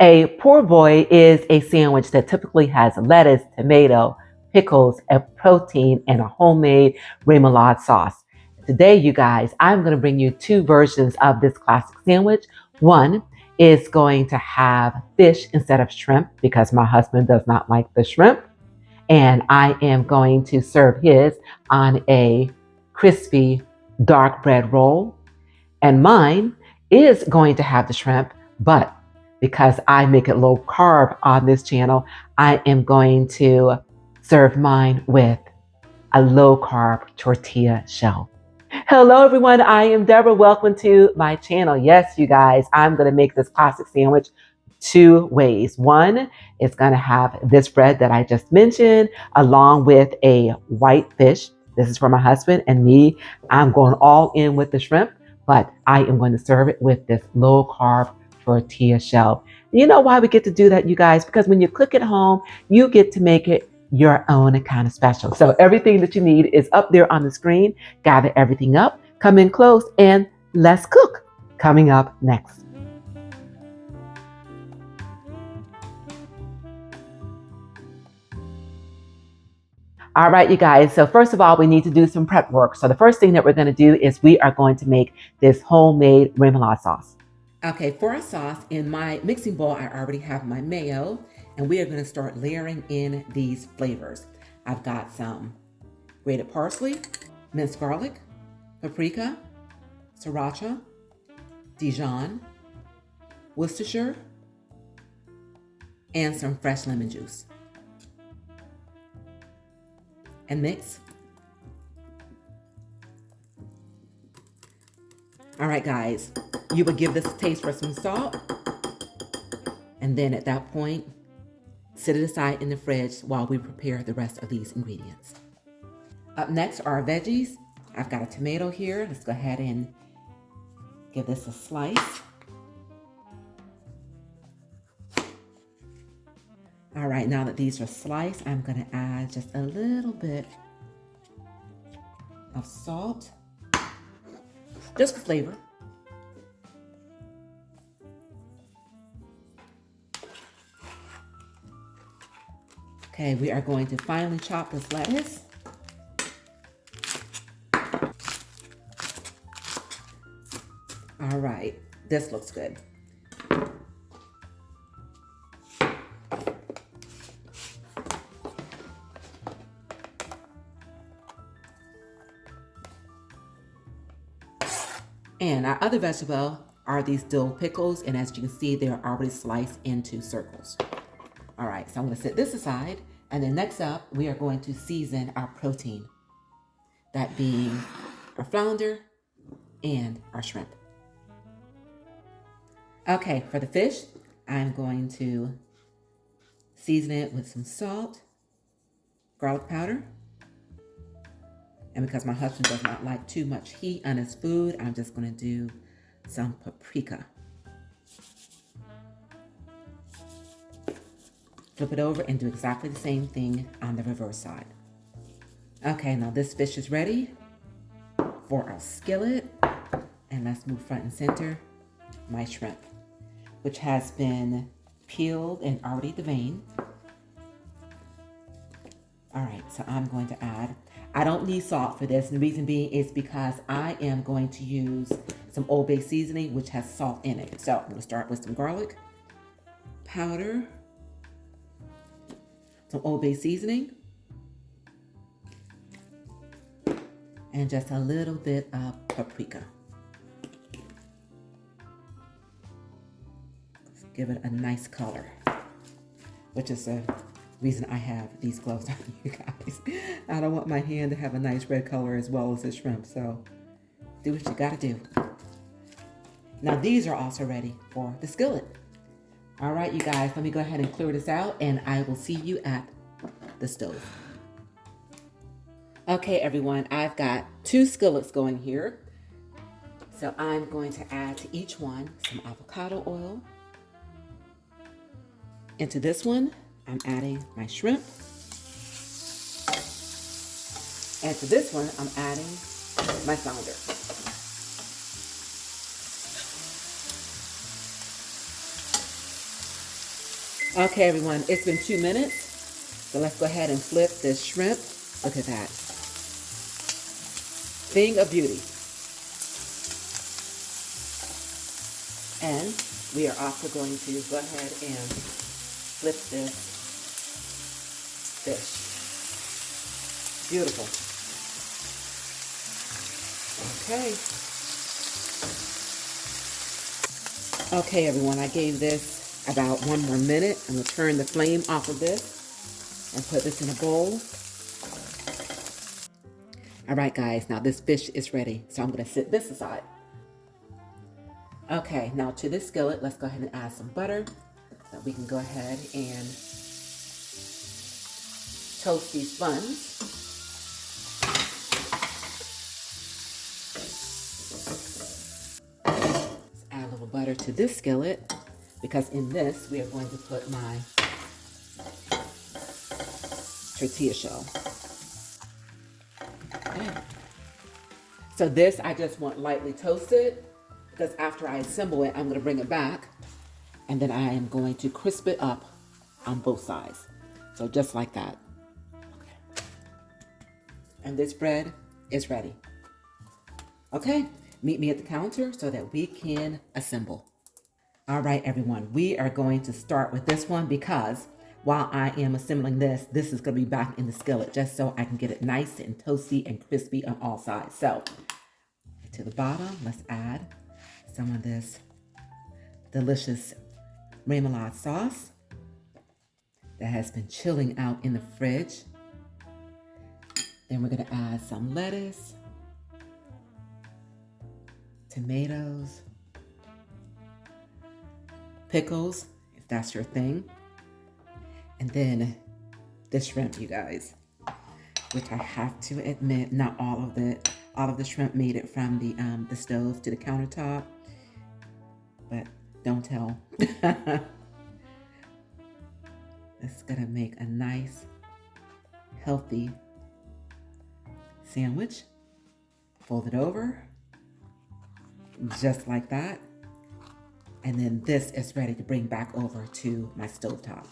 A poor boy is a sandwich that typically has lettuce, tomato, pickles, a protein, and a homemade remoulade sauce. Today, you guys, I'm going to bring you two versions of this classic sandwich. One is going to have fish instead of shrimp because my husband does not like the shrimp. And I am going to serve his on a crispy dark bread roll. And mine is going to have the shrimp, but because I make it low carb on this channel, I am going to serve mine with a low carb tortilla shell. Hello, everyone. I am Deborah. Welcome to my channel. Yes, you guys, I'm going to make this classic sandwich two ways. One is going to have this bread that I just mentioned, along with a white fish. This is for my husband and me. I'm going all in with the shrimp, but I am going to serve it with this low carb tortilla shell. You know why we get to do that, you guys? Because when you cook at home, you get to make it your own kind of special. So everything that you need is up there on the screen. Gather everything up, come in close, and let's cook. Coming up next. All right, you guys. So first of all, we need to do some prep work. So the first thing that we're going to do is we are going to make this homemade remoulade sauce. Okay, for our sauce, in my mixing bowl, I already have my mayo, and we are going to start layering in these flavors. I've got some grated parsley, minced garlic, paprika, sriracha, dijon, worcestershire, and some fresh lemon juice. And mix. All right, guys, you would give this a taste for some salt. And then at that point, set it aside in the fridge while we prepare the rest of these ingredients. Up next are our veggies. I've got a tomato here. Let's go ahead and give this a slice. All right, now that these are sliced, I'm going to add just a little bit of salt, just for flavor. Okay, we are going to finely chop this lettuce. All right, this looks good. And our other vegetable are these dill pickles, and as you can see, they're already sliced into circles. All right, so I'm going to set this aside, and then next up, we are going to season our protein, that being our flounder and our shrimp. Okay, for the fish, I'm going to season it with some salt, garlic powder, and because my husband does not like too much heat on his food, I'm just going to do some paprika. Flip it over and do exactly the same thing on the reverse side. Okay, now this fish is ready for our skillet. And let's move front and center my shrimp, which has been peeled and already deveined. All right, so I'm going to add, I don't need salt for this, and the reason being is because I am going to use some Old Bay seasoning, which has salt in it. So I'm going to start with some garlic powder, some Old Bay seasoning, and just a little bit of paprika. Let's give it a nice color, which is a reason I have these gloves on, you guys. I don't want my hand to have a nice red color as well as the shrimp, so do what you gotta do. Now these are also ready for the skillet. All right, you guys, let me go ahead and clear this out, and I will see you at the stove. Okay, everyone, I've got 2 skillets going here. So I'm going to add to each one some avocado oil. Into this one, I'm adding my shrimp. And to this one, I'm adding my flounder. Okay, everyone, it's been 2 minutes. So let's go ahead and flip this shrimp. Look at that. Thing of beauty. And we are also going to go ahead and flip this fish. Beautiful. Okay. Okay, everyone, I gave this about 1 more minute. I'm going to turn the flame off of this and put this in a bowl. All right, guys, now this fish is ready. So I'm going to set this aside. Okay, now to this skillet, let's go ahead and add some butter so we can go ahead and toast these buns. Let's add a little butter to this skillet because in this we are going to put my tortilla shell. Okay. So this I just want lightly toasted because after I assemble it, I'm going to bring it back and then I am going to crisp it up on both sides. So just like that. Okay. And this bread is ready. Okay, meet me at the counter so that we can assemble. All right, everyone, we are going to start with this one because while I am assembling this, this is going to be back in the skillet just so I can get it nice and toasty and crispy on all sides. So to the bottom, let's add some of this delicious Remoulade sauce that has been chilling out in the fridge. Then we're going to add some lettuce, tomatoes, pickles, if that's your thing. And then the shrimp, you guys, which I have to admit, not all of the shrimp made it from the stove to the countertop, but don't tell. It's gonna make a nice, healthy sandwich. Fold it over, just like that. And then this is ready to bring back over to my stovetop,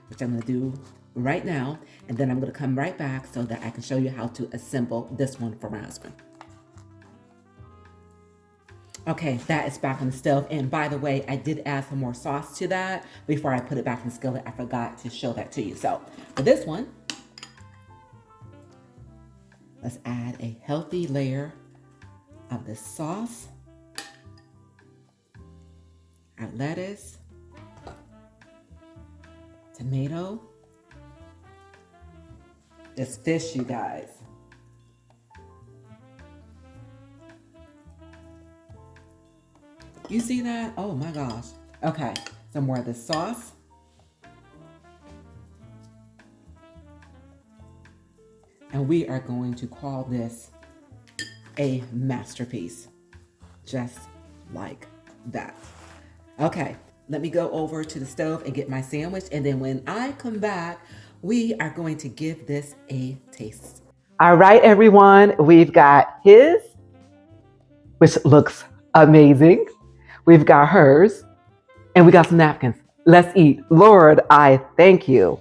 which I'm gonna do right now. And then I'm gonna come right back so that I can show you how to assemble this one for my husband. Okay, that is back on the stove. And by the way, I did add some more sauce to that before I put it back in the skillet. I forgot to show that to you. So for this one, let's add a healthy layer of this sauce. Our lettuce, tomato, this fish, you guys. You see that? Oh my gosh. Okay, some more of the sauce. And we are going to call this a masterpiece. Just like that. Okay, let me go over to the stove and get my sandwich. And then when I come back, we are going to give this a taste. All right, everyone, we've got his, which looks amazing. We've got hers, and we got some napkins. Let's eat. Lord, I thank you.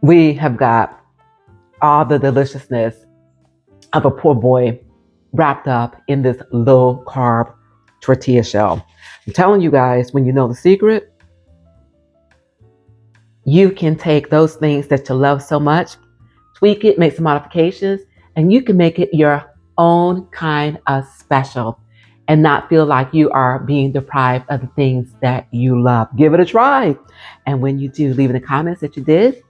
We have got all the deliciousness of a poor boy wrapped up in this low carb tortilla shell. I'm telling you guys, when you know the secret, you can take those things that you love so much, tweak it, make some modifications, and you can make it your own kind of special and not feel like you are being deprived of the things that you love. Give it a try. And when you do, leave in the comments that you did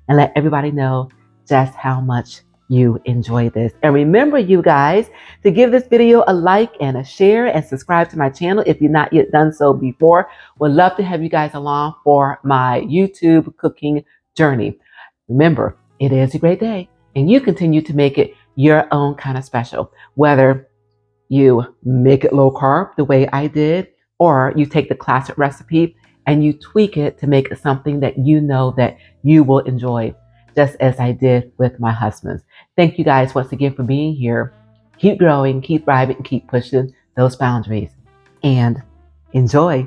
and let everybody know just how much you enjoy this. And remember, you guys, to give this video a like and a share and subscribe to my channel if you've not yet done so before. Would love to have you guys along for my YouTube cooking journey. Remember, it is a great day and you continue to make it your own kind of special, whether you make it low carb the way I did, or you take the classic recipe and you tweak it to make it something that you know that you will enjoy, just as I did with my husband's. Thank you guys once again for being here. Keep growing, keep thriving, keep pushing those boundaries, and enjoy.